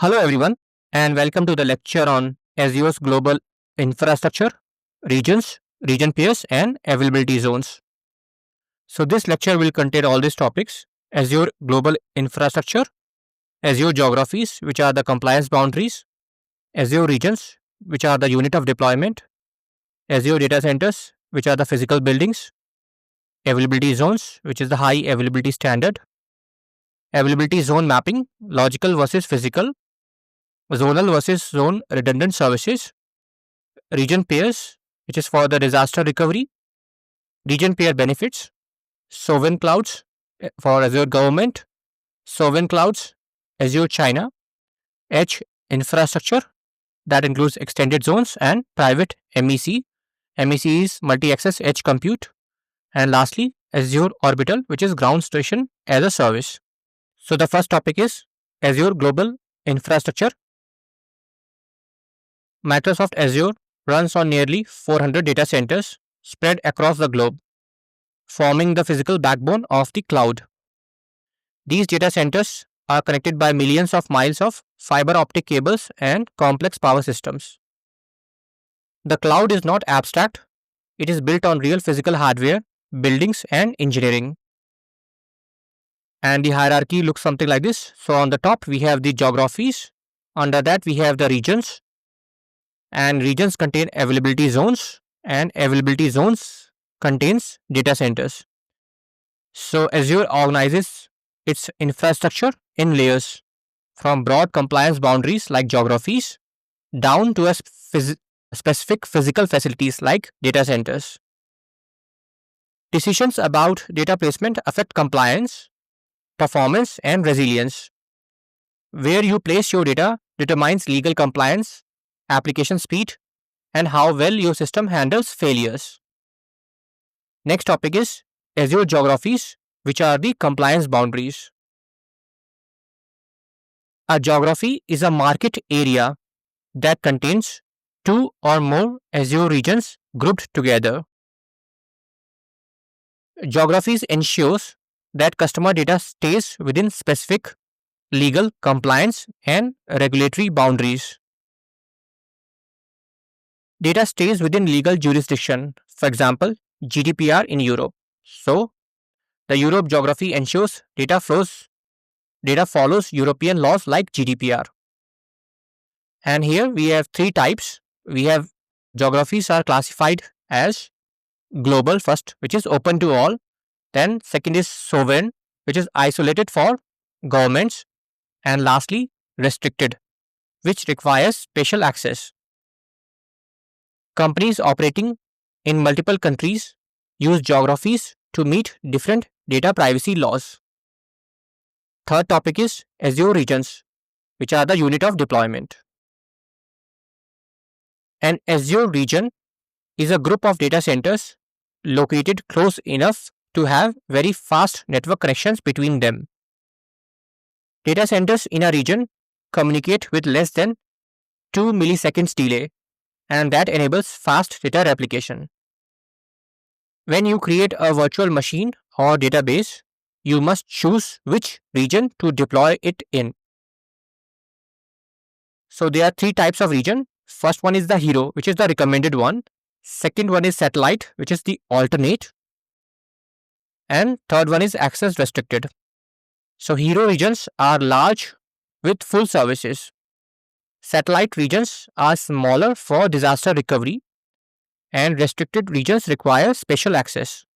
Hello, everyone, and welcome to the lecture on Azure's global infrastructure, regions, region pairs, and availability zones. So, this lecture will contain all these topics: Azure global infrastructure, Azure geographies, which are the compliance boundaries, Azure regions, which are the unit of deployment, Azure data centers, which are the physical buildings, availability zones, which is the high availability standard, availability zone mapping, logical versus physical, zonal versus zone redundant services, region pairs, which is for the disaster recovery, region pair benefits, sovereign clouds for Azure government, sovereign clouds, Azure China, edge infrastructure that includes extended zones and private MEC. MEC is multi-access edge compute, and lastly, Azure Orbital, which is ground station as a service. So the first topic is Azure global infrastructure. Microsoft Azure runs on nearly 400 data centers spread across the globe, forming the physical backbone of the cloud. These data centers are connected by millions of miles of fiber optic cables and complex power systems. The cloud is not abstract, it is built on real physical hardware, buildings, and engineering. And the hierarchy looks something like this. So, on the top, we have the geographies, under that, we have the regions, and regions contain availability zones, and availability zones contains data centers. So Azure organizes its infrastructure in layers, from broad compliance boundaries like geographies down to specific physical facilities like data centers. Decisions about data placement affect compliance, performance, and resilience. Where you place your data determines legal compliance, application speed, and how well your system handles failures. Next topic is Azure geographies, which are the compliance boundaries. A geography is a market area that contains two or more Azure regions grouped together. Geographies ensures that customer data stays within specific legal, compliance, and regulatory boundaries. Data stays within legal jurisdiction, for example, GDPR in Europe. So, the Europe geography ensures data follows European laws like GDPR. And here we have three types. We have geographies are classified as global first, which is open to all. Then second is sovereign, which is isolated for governments. And lastly, restricted, which requires special access. Companies operating in multiple countries use geographies to meet different data privacy laws. Third topic is Azure regions, which are the unit of deployment. An Azure region is a group of data centers located close enough to have very fast network connections between them. Data centers in a region communicate with less than 2 milliseconds delay, and that enables fast data replication. When you create a virtual machine or database, you must choose which region to deploy it in. So there are three types of region. First one is the hero, which is the recommended one. Second one is satellite, which is the alternate. And third one is access restricted. So hero regions are large with full services. Satellite regions are smaller for disaster recovery, and restricted regions require special access.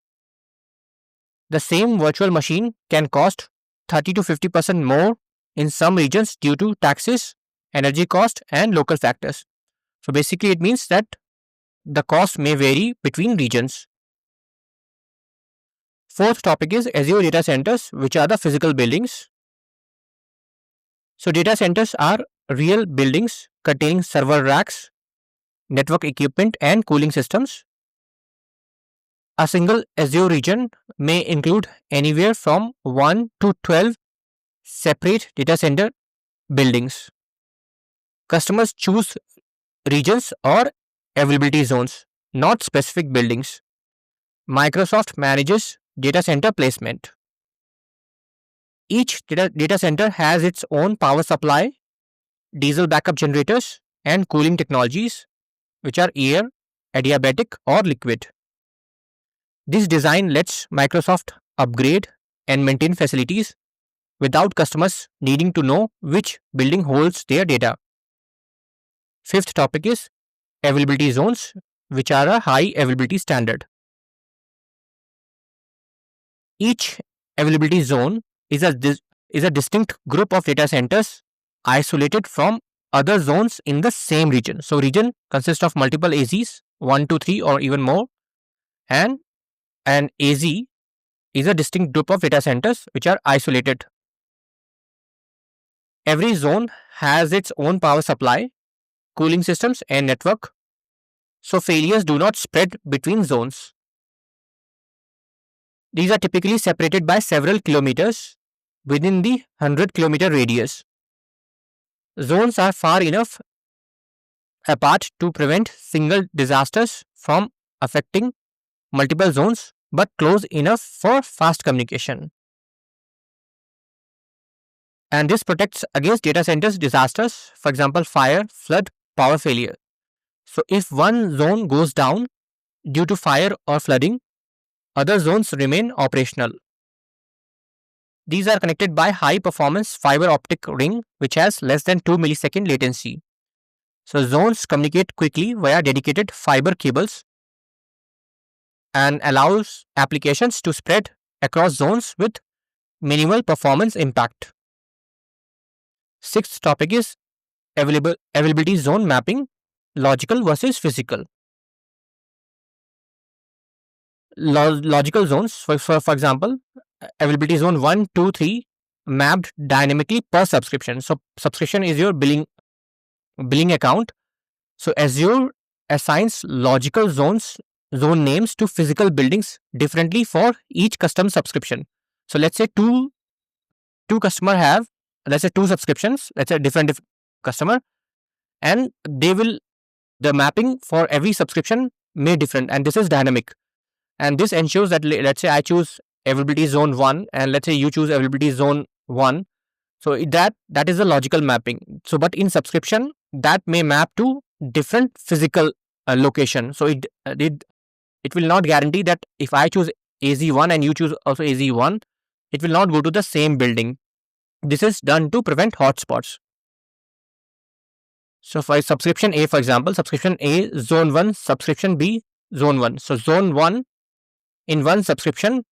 The same virtual machine can cost 30 to 50% more in some regions due to taxes, energy cost, and local factors. So basically it means that the cost may vary between regions. Fourth topic is Azure data centers, which are the physical buildings. So data centers are real buildings containing server racks, network equipment, and cooling systems. A single Azure region may include anywhere from 1 to 12 separate data center buildings. Customers choose regions or availability zones, not specific buildings. Microsoft manages data center placement. Each data center has its own power supply, diesel backup generators, and cooling technologies, which are air, adiabatic, or liquid. This design lets Microsoft upgrade and maintain facilities without customers needing to know which building holds their data. Fifth topic is availability zones, which are a high availability standard. Each availability zone is a distinct group of data centers isolated from other zones in the same region. So, region consists of multiple AZs, 1, 2, 3, or even more, and an AZ is a distinct group of data centers which are isolated. Every zone has its own power supply, cooling systems, and network, so failures do not spread between zones. These are typically separated by several kilometers within the 100-kilometer radius. Zones are far enough apart to prevent single disasters from affecting multiple zones, but close enough for fast communication. And this protects against data centers disasters, for example, fire, flood, power failure. So, if one zone goes down due to fire or flooding, other zones remain operational. These are connected by high performance fiber optic ring which has less than 2 millisecond latency. So, zones communicate quickly via dedicated fiber cables and allows applications to spread across zones with minimal performance impact. Sixth topic is availability zone mapping, logical versus physical. Logical zones, for example, availability zone 1, 2, 3 mapped dynamically per subscription. So, subscription is your billing account. So, Azure assigns logical zone names to physical buildings differently for each custom subscription. So, let's say two customer have, let's say, 2 subscriptions, let's say different customer, and the mapping for every subscription may different, and this is dynamic. And this ensures that, let's say I choose availability zone 1 and let's say you choose availability zone 1. So, that is a logical mapping. So, but in subscription that may map to different physical location. So, it will not guarantee that if I choose AZ1 and you choose also AZ1, it will not go to the same building. This is done to prevent hotspots. So, for subscription A, for example, subscription A zone 1, subscription B zone 1. So, zone 1 in one subscription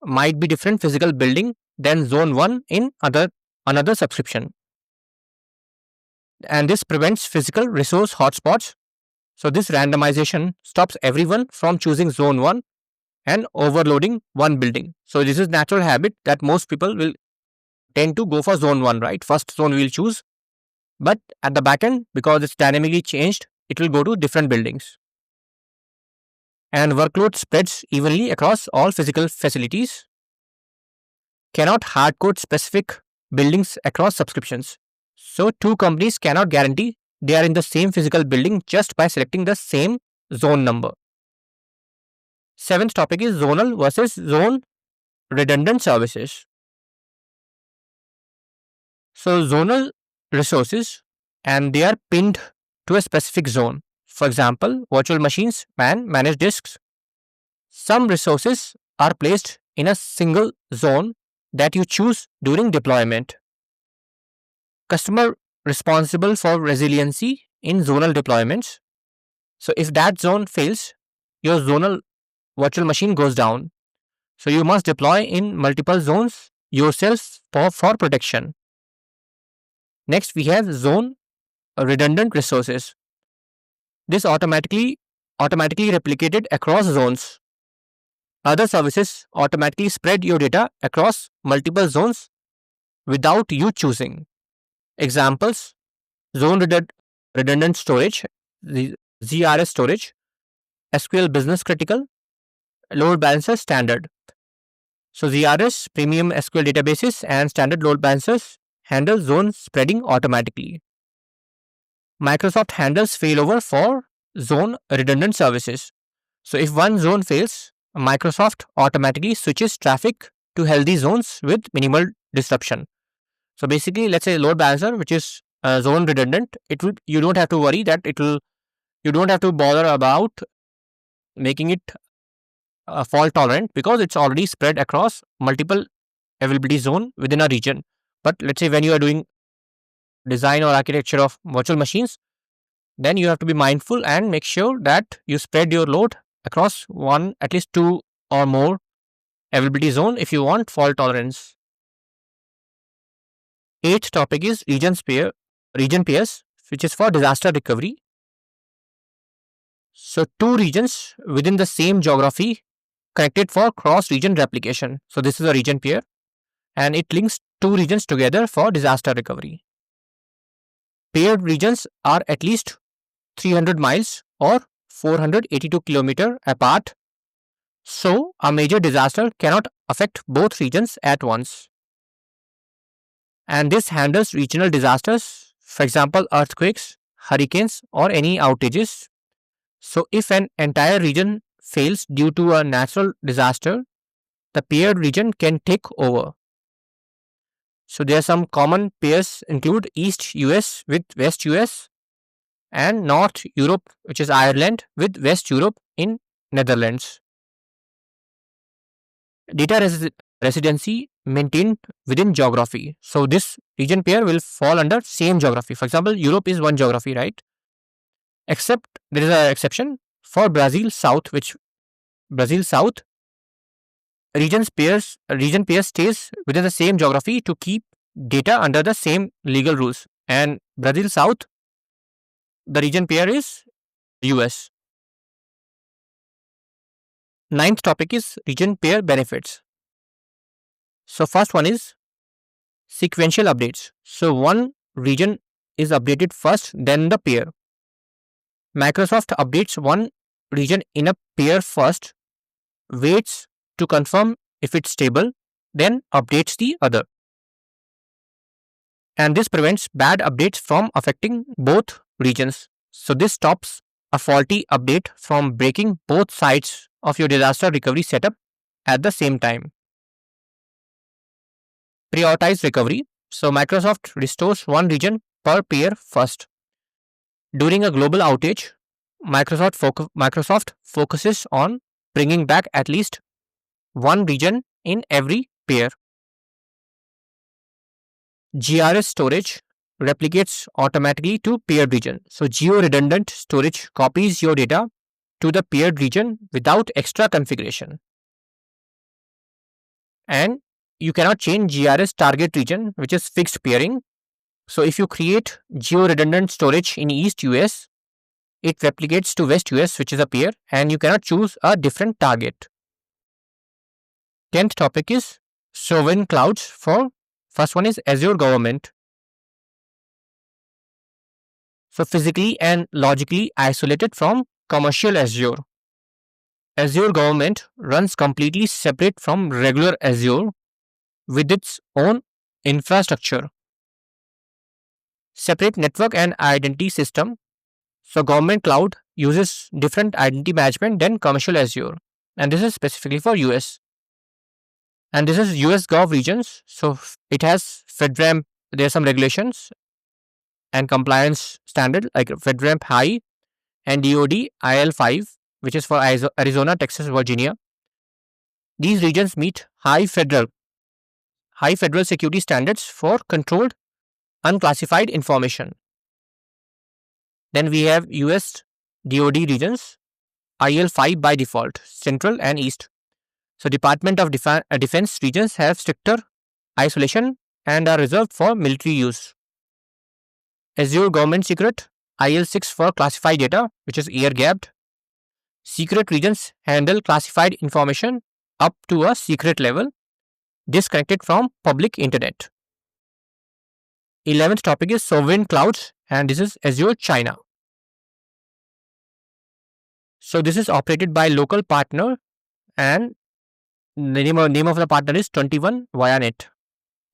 might be different physical building than zone 1 in another subscription. And this prevents physical resource hotspots. So, this randomization stops everyone from choosing zone 1 and overloading one building. So, this is natural habit that most people will tend to go for zone 1, right? First zone we will choose, but at the back end, because it's dynamically changed, it will go to different buildings. And workload spreads evenly across all physical facilities. Cannot hardcode specific buildings across subscriptions. So, 2 companies cannot guarantee they are in the same physical building just by selecting the same zone number. 7th topic is zonal versus zone redundant services. So, zonal resources, and they are pinned to a specific zone. For example, virtual machines manage disks. Some resources are placed in a single zone that you choose during deployment. Customer responsible for resiliency in zonal deployments. So, if that zone fails, your zonal virtual machine goes down. So, you must deploy in multiple zones yourself for protection. Next, we have zone redundant resources. This automatically replicated across zones. Other services automatically spread your data across multiple zones without you choosing. Examples: zone redundant storage, the ZRS storage, SQL business critical, load balancer standard. So, ZRS, premium SQL databases, and standard load balancers handle zone spreading automatically. Microsoft handles failover for zone redundant services. So, if one zone fails, Microsoft automatically switches traffic to healthy zones with minimal disruption. So, basically, let's say load balancer, which is zone redundant. You don't have to worry that you don't have to bother about making it fault tolerant because it's already spread across multiple availability zone within a region. But let's say when you are doing design or architecture of virtual machines, then you have to be mindful and make sure that you spread your load across one, at least two or more availability zone if you want fault tolerance. Eighth topic is region pairs, which is for disaster recovery. So two regions within the same geography connected for cross-region replication. So this is a region pair and it links two regions together for disaster recovery. Paired regions are at least 300 miles or 482 kilometers apart. So a major disaster cannot affect both regions at once. And this handles regional disasters, for example, earthquakes, hurricanes, or any outages. So if an entire region fails due to a natural disaster, the paired region can take over. So there are some common pairs include East US with West US and North Europe, which is Ireland, with West Europe in Netherlands. Data residency maintained within geography. So this region pair will fall under same geography. For example, Europe is one geography, right? Except there is an exception for Brazil South, which Brazil South region pair stays within the same geography to keep data under the same legal rules. And Brazil South, the region pair is US. Ninth topic is region pair benefits. So first one is sequential updates. So one region is updated first, then the pair. Microsoft updates one region in a pair first, waits to confirm if it's stable, then updates the other. And this prevents bad updates from affecting both regions. So this stops a faulty update from breaking both sides of your disaster recovery setup at the same time. Prioritize recovery. So Microsoft restores one region per pair first. During a global outage, Microsoft focuses on bringing back at least one region in every pair. GRS storage replicates automatically to paired region. So geo-redundant storage copies your data to the paired region without extra configuration. And you cannot change GRS target region, which is fixed pairing. So if you create geo-redundant storage in East US, it replicates to West US, which is a pair, and you cannot choose a different target. 10th topic is sovereign clouds. For first one is Azure government. So physically and logically isolated from commercial Azure. Azure government runs completely separate from regular Azure with its own infrastructure, separate network and identity system. So government cloud uses different identity management than commercial Azure, and this is specifically for US. And this is US Gov regions. So it has FedRAMP. There are some regulations and compliance standard like FedRAMP High and DoD IL5, which is for Arizona, Texas, Virginia. These regions meet high federal security standards for controlled unclassified information. Then we have US DoD regions, IL5 by default, Central and East. So Department of Defense regions have stricter isolation and are reserved for military use. Azure Government Secret, IL6 for classified data, which is air-gapped. Secret regions handle classified information up to a secret level, disconnected from public internet. 11th topic is sovereign clouds, and this is Azure China. So this is operated by local partner, and the name of the partner is 21 ViaNet.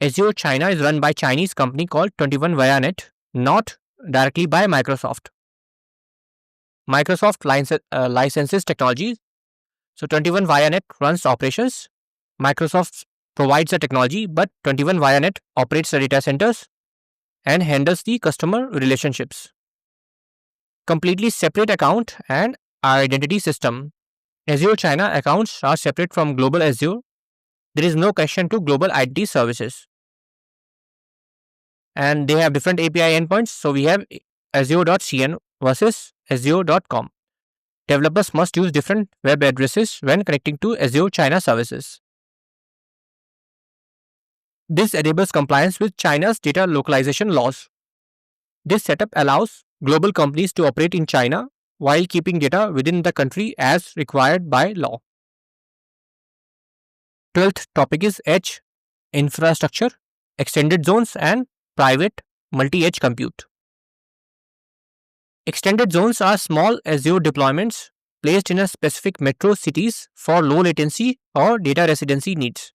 Azure China is run by Chinese company called 21 ViaNet, not directly by Microsoft. Microsoft licenses technologies. So 21 ViaNet runs operations. Microsoft provides the technology, but 21 ViaNet operates the data centers and handles the customer relationships. Completely separate account and identity system. Azure China accounts are separate from global Azure. There is no connection to global identity services. And they have different API endpoints. So we have azure.cn versus azure.com. Developers must use different web addresses when connecting to Azure China services. This enables compliance with China's data localization laws. This setup allows global companies to operate in China while keeping data within the country as required by law. 12th topic is edge infrastructure, extended zones and private multi-edge compute. Extended zones are small Azure deployments placed in a specific metro cities for low latency or data residency needs.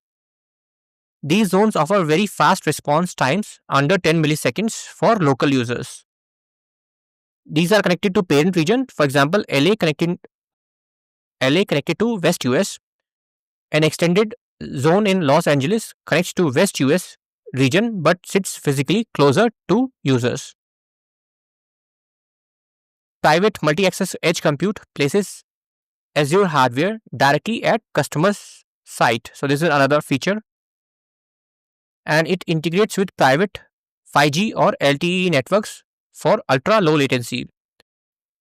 These zones offer very fast response times under 10 milliseconds for local users. These are connected to parent region, for example, LA connected to West US. An extended zone in Los Angeles connects to West US region but sits physically closer to users. Private multi-access edge compute places Azure hardware directly at customer's site. So this is another feature. And it integrates with private 5G or LTE networks for ultra low latency.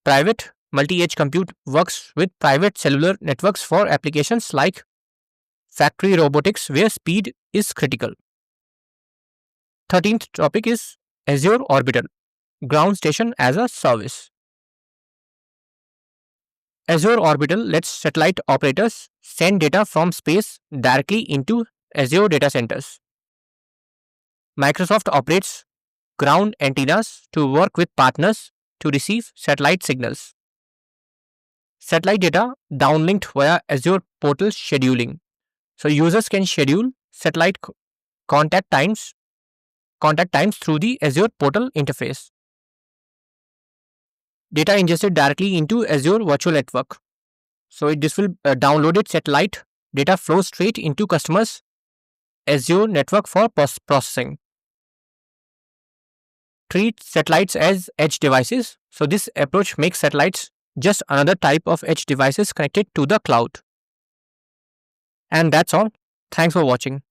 Private multi-edge compute works with private cellular networks for applications like factory robotics where speed is critical. 13th topic is Azure Orbital, ground station as a service. Azure Orbital lets satellite operators send data from space directly into Azure data centers. Microsoft operates ground antennas to work with partners to receive satellite signals. Satellite data downlinked via Azure portal scheduling. So users can schedule satellite contact times through the Azure portal interface. Data ingested directly into Azure Virtual Network. So this will downloaded satellite data flows straight into customers' Azure network for processing. Treat satellites as edge devices. So this approach makes satellites just another type of edge devices connected to the cloud. And that's all. Thanks for watching.